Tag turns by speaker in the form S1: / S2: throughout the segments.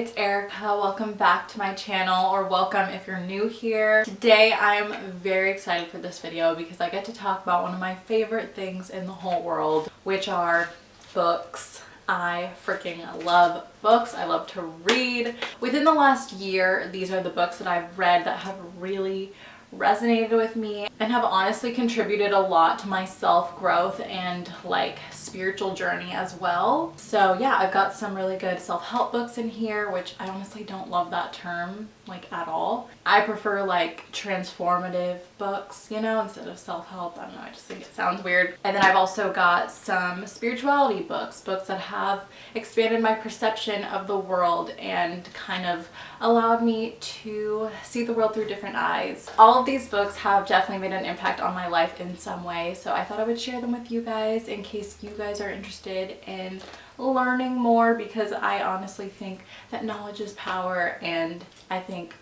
S1: it's Erica. Welcome back to my channel, or welcome if you're new here. Today I'm very excited for this video because I get to talk about one of my favorite things in the whole world, which are books. I freaking love books. I love to read. Within the last year, these are the books that I've read that have really resonated with me and have honestly contributed a lot to my self-growth and like spiritual journey as well. So yeah, I've got some really good self-help books in here, which I honestly don't love that term like at all. I prefer like transformative books, you know, instead of self-help. I don't know, I just think it sounds weird. And then I've also got some spirituality books that have expanded my perception of the world and kind of allowed me to see the world through different eyes. All of these books have definitely made an impact on my life in some way, so I thought I would share them with you guys in case you guys are interested in learning more, because I honestly think that knowledge is power, and I think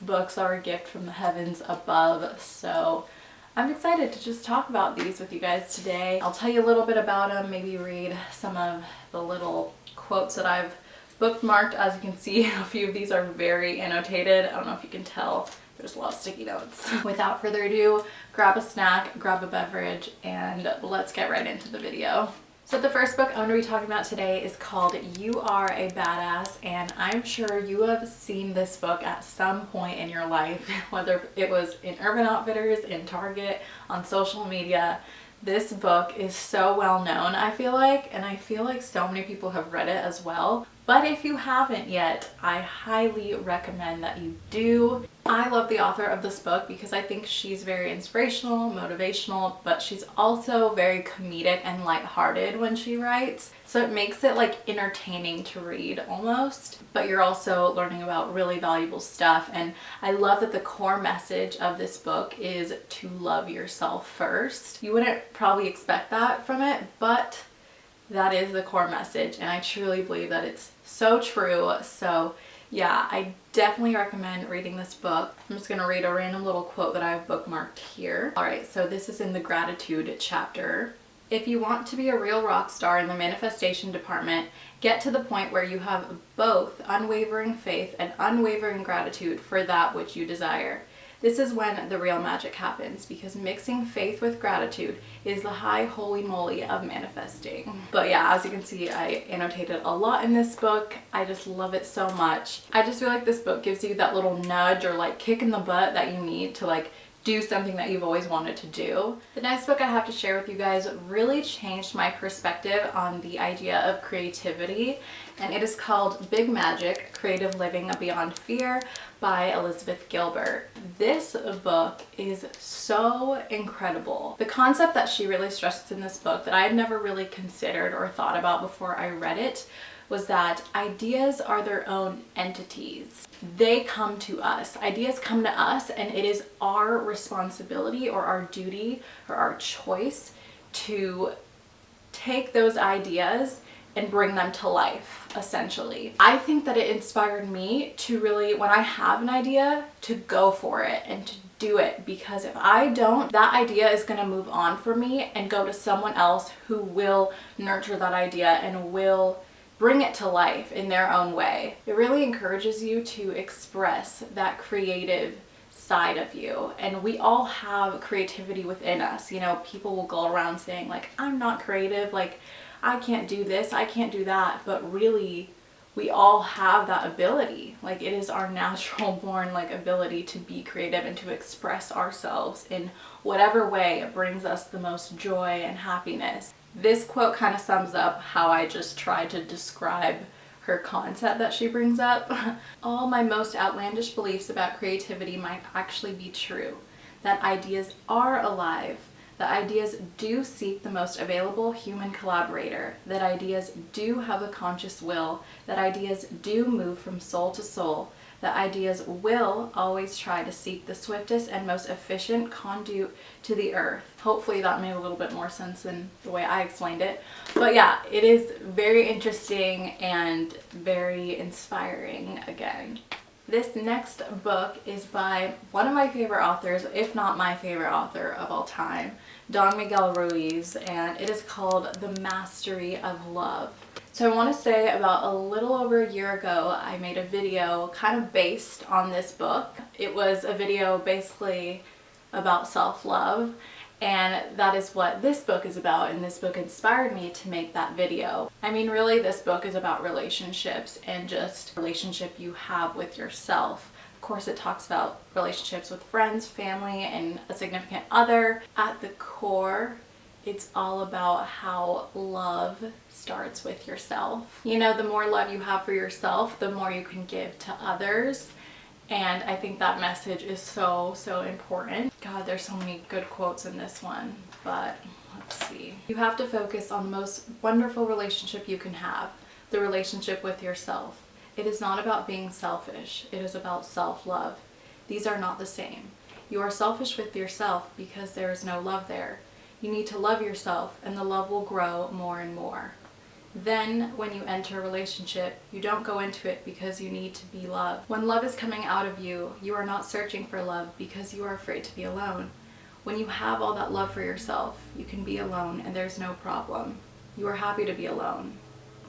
S1: books are a gift from the heavens above. So I'm excited to just talk about these with you guys today. I'll tell you a little bit about them, maybe read some of the little quotes that I've bookmarked. As you can see, a few of these are very annotated. I don't know if you can tell. There's a lot of sticky notes. Without further ado, grab a snack, grab a beverage, and let's get right into the video. So the first book I'm going to be talking about today is called You Are a Badass, and I'm sure you have seen this book at some point in your life, whether it was in Urban Outfitters, in Target, on social media. This book is so well known, I feel like, and I feel like so many people have read it as well. But if you haven't yet, I highly recommend that you do. I love the author of this book because I think she's very inspirational, motivational, but she's also very comedic and lighthearted when she writes. So it makes it like entertaining to read almost, but you're also learning about really valuable stuff. And I love that the core message of this book is to love yourself first. You wouldn't probably expect that from it, but that is the core message, and I truly believe that it's so true. So yeah, I definitely recommend reading this book. I'm just gonna read a random little quote that I've bookmarked here. All right, so this is in the gratitude chapter. If you want to be a real rock star in the manifestation department, get to the point where you have both unwavering faith and unwavering gratitude for that which you desire. This is when the real magic happens, because mixing faith with gratitude is the high holy moly of manifesting. But yeah, as you can see, I annotated a lot in this book. I just love it so much. I just feel like this book gives you that little nudge or like kick in the butt that you need to like do something that you've always wanted to do. The next book I have to share with you guys really changed my perspective on the idea of creativity, and it is called Big Magic: Creative Living Beyond Fear by Elizabeth Gilbert. This book is so incredible. The concept that she really stresses in this book that I had never really considered or thought about before I read it was that ideas are their own entities. They come to us. Ideas come to us, and it is our responsibility or our duty or our choice to take those ideas and bring them to life, essentially. I think that it inspired me to really, when I have an idea, to go for it and to do it, because if I don't, that idea is gonna move on from me and go to someone else who will nurture that idea and will bring it to life in their own way. It really encourages you to express that creative side of you, and we all have creativity within us. You know, people will go around saying like, I'm not creative, like I can't do this, I can't do that, but really we all have that ability. Like, it is our natural born like ability to be creative and to express ourselves in whatever way brings us the most joy and happiness. This quote kind of sums up how I just tried to describe her concept that she brings up. All my most outlandish beliefs about creativity might actually be true. That ideas are alive. That ideas do seek the most available human collaborator. That ideas do have a conscious will. That ideas do move from soul to soul. That ideas will always try to seek the swiftest and most efficient conduit to the earth. Hopefully that made a little bit more sense than the way I explained it. But yeah, it is very interesting and very inspiring again. This next book is by one of my favorite authors, if not my favorite author of all time, Don Miguel Ruiz, and it is called The Mastery of Love. So I want to say about a little over a year ago, I made a video kind of based on this book. It was a video basically about self-love, and that is what this book is about, and this book inspired me to make that video. I mean, really, this book is about relationships and just relationship you have with yourself. Of course, it talks about relationships with friends, family, and a significant other. At the core, it's all about how love starts with yourself. You know, the more love you have for yourself, the more you can give to others. And I think that message is so important. God, there's so many good quotes in this one, but let's see. You have to focus on the most wonderful relationship you can have, the relationship with yourself. It is not about being selfish. It is about self-love. These are not the same. You are selfish with yourself because there is no love there. You need to love yourself, and the love will grow more and more. Then, when you enter a relationship, you don't go into it because you need to be loved. When love is coming out of you, you are not searching for love because you are afraid to be alone. When you have all that love for yourself, you can be alone and there's no problem. You are happy to be alone,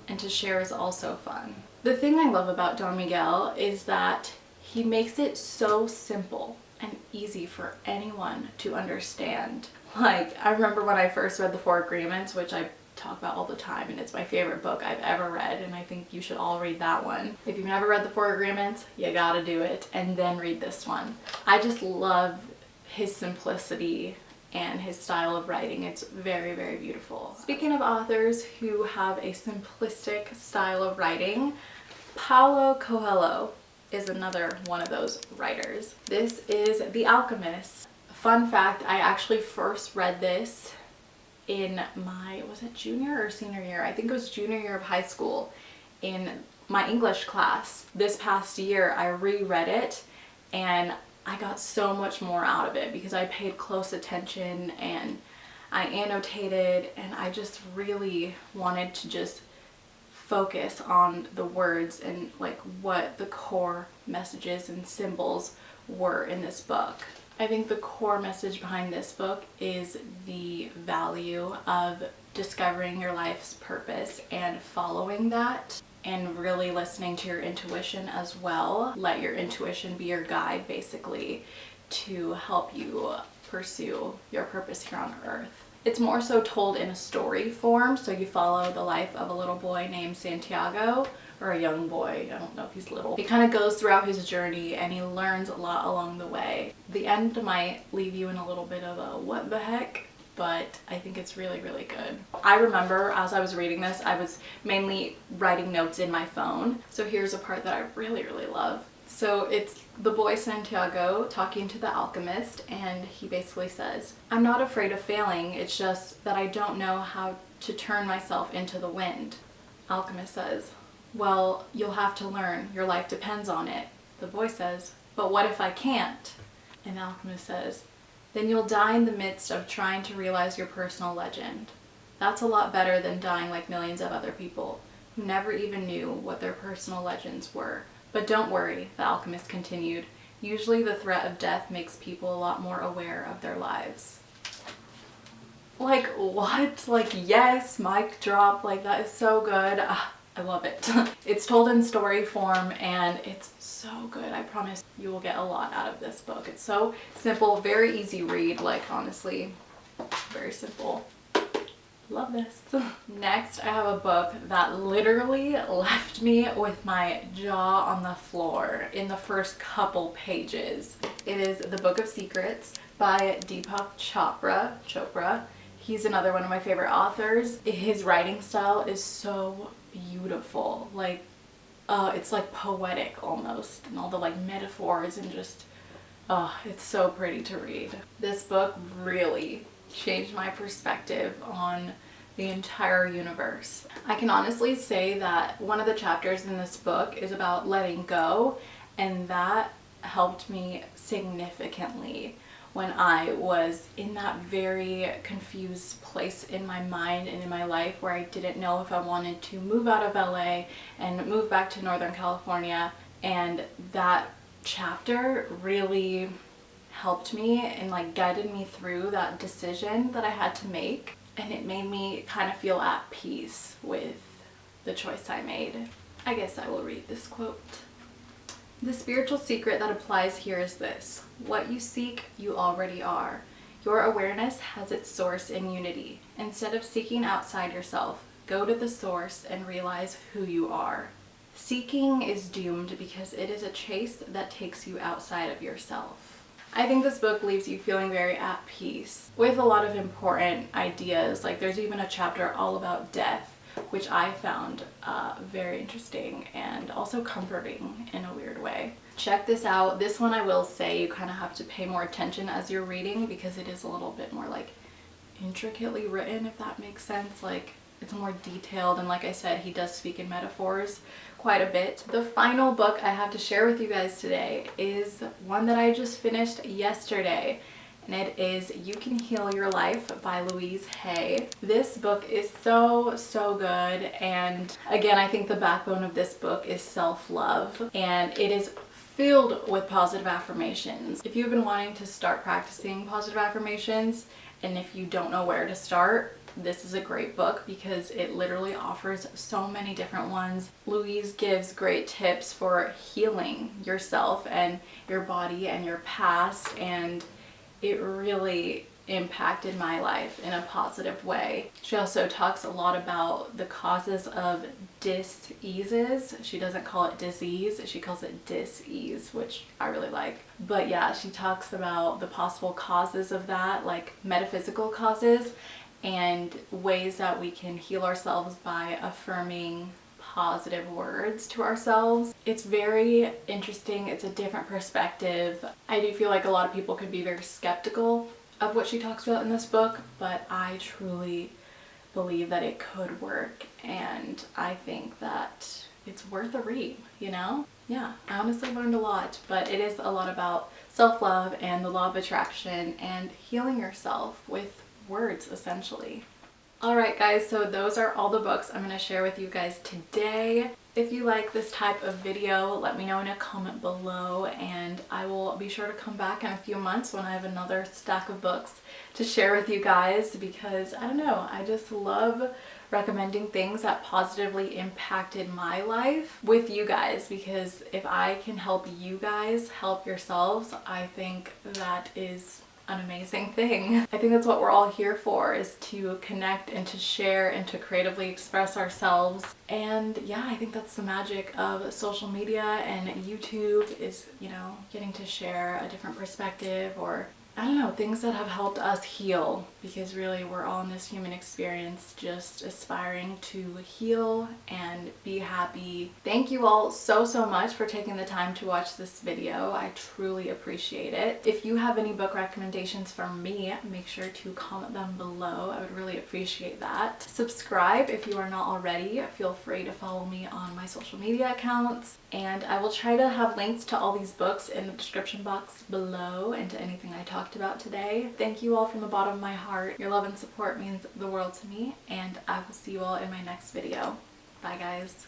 S1: and to share is also fun. The thing I love about Don Miguel is that he makes it so simple and easy for anyone to understand. Like, I remember when I first read The Four Agreements, which I talk about all the time, and it's my favorite book I've ever read, and I think you should all read that one. If you've never read The Four Agreements, you gotta do it, and then read this one. I just love his simplicity and his style of writing. It's very beautiful. Speaking of authors who have a simplistic style of writing, Paulo Coelho is another one of those writers. This is The Alchemist. Fun fact, I actually first read this in my, was it junior or senior year? I think it was junior year of high school in my English class. This past year I reread it and I got so much more out of it because I paid close attention and I annotated, and I just really wanted to just focus on the words and like what the core messages and symbols were in this book. I think the core message behind this book is the value of discovering your life's purpose and following that, and really listening to your intuition as well. Let your intuition be your guide, basically, to help you pursue your purpose here on earth. It's more so told in a story form, so you follow the life of a little boy named Santiago, or a young boy, I don't know if he's little. He kind of goes throughout his journey and he learns a lot along the way. The end might leave you in a little bit of a what the heck, but I think it's really good. I remember as I was reading this, I was mainly writing notes in my phone. So here's a part that I really love. So it's the boy Santiago talking to the alchemist, and he basically says, "I'm not afraid of failing, it's just that I don't know how to turn myself into the wind." Alchemist says, "Well, you'll have to learn. Your life depends on it." The boy says, "But what if I can't?" And the alchemist says, "Then you'll die in the midst of trying to realize your personal legend. That's a lot better than dying like millions of other people who never even knew what their personal legends were. But don't worry," the alchemist continued. "Usually the threat of death makes people a lot more aware of their lives." Like, what? Like, yes, mic drop. Like, that is so good. I love it. It's told in story form and it's so good. I promise you will get a lot out of this book. It's so simple, very easy read, like honestly, very simple. Love this. Next, I have a book that literally left me with my jaw on the floor in the first couple pages. It is The Book of Secrets by Deepak Chopra. He's another one of my favorite authors. His writing style is so beautiful. Like, it's like poetic almost, and all the like metaphors and just, it's so pretty to read. This book really changed my perspective on the entire universe. I can honestly say that one of the chapters in this book is about letting go, and that helped me significantly when I was in that very confused place in my mind and in my life where I didn't know if I wanted to move out of LA and move back to Northern California. And that chapter really helped me and like guided me through that decision that I had to make, and it made me kind of feel at peace with the choice I made. I guess I will read this quote. The spiritual secret that applies here is this: what you seek, you already are. Your awareness has its source in unity. Instead of seeking outside yourself, go to the source and realize who you are. Seeking is doomed because it is a chase that takes you outside of yourself. I think this book leaves you feeling very at peace with a lot of important ideas. Like, there's even a chapter all about death, which I found very interesting and also comforting in a weird way. Check this out. This one, I will say, you kind of have to pay more attention as you're reading because it is a little bit more like intricately written, if that makes sense. Like, it's more detailed, and like I said, he does speak in metaphors quite a bit. The final book I have to share with you guys today is one that I just finished yesterday, and it is You Can Heal Your Life by Louise Hay. This book is so good, and again, I think the backbone of this book is self-love, and it is filled with positive affirmations. If you've been wanting to start practicing positive affirmations, and if you don't know where to start, this is a great book because it literally offers so many different ones. Louise gives great tips for healing yourself and your body and your past, and it really impacted my life in a positive way. She also talks a lot about the causes of dis-eases. She doesn't call it disease, she calls it dis-ease, which I really like. But yeah, she talks about the possible causes of that, like metaphysical causes, and ways that we can heal ourselves by affirming positive words to ourselves. It's very interesting. It's a different perspective. I do feel like a lot of people could be very skeptical of what she talks about in this book, but I truly believe that it could work, and I think that it's worth a read, you know? Yeah, I honestly learned a lot, but it is a lot about self-love and the law of attraction and healing yourself with words, essentially. Alright guys, so those are all the books I'm going to share with you guys today. If you like this type of video, let me know in a comment below, and I will be sure to come back in a few months when I have another stack of books to share with you guys, because I don't know, I just love recommending things that positively impacted my life with you guys, because if I can help you guys help yourselves, I think that is an amazing thing. I think that's what we're all here for, is to connect and to share and to creatively express ourselves. And yeah, I think that's the magic of social media and YouTube, is, you know, getting to share a different perspective, or I don't know, things that have helped us heal, because really we're all in this human experience just aspiring to heal and be happy. Thank you all so much for taking the time to watch this video. I truly appreciate it. If you have any book recommendations from me, make sure to comment them below. I would really appreciate that. Subscribe if you are not already. Feel free to follow me on my social media accounts, and I will try to have links to all these books in the description box below and to anything I talked about today. Thank you all from the bottom of my heart. Your love and support means the world to me, and I will see you all in my next video. Bye guys.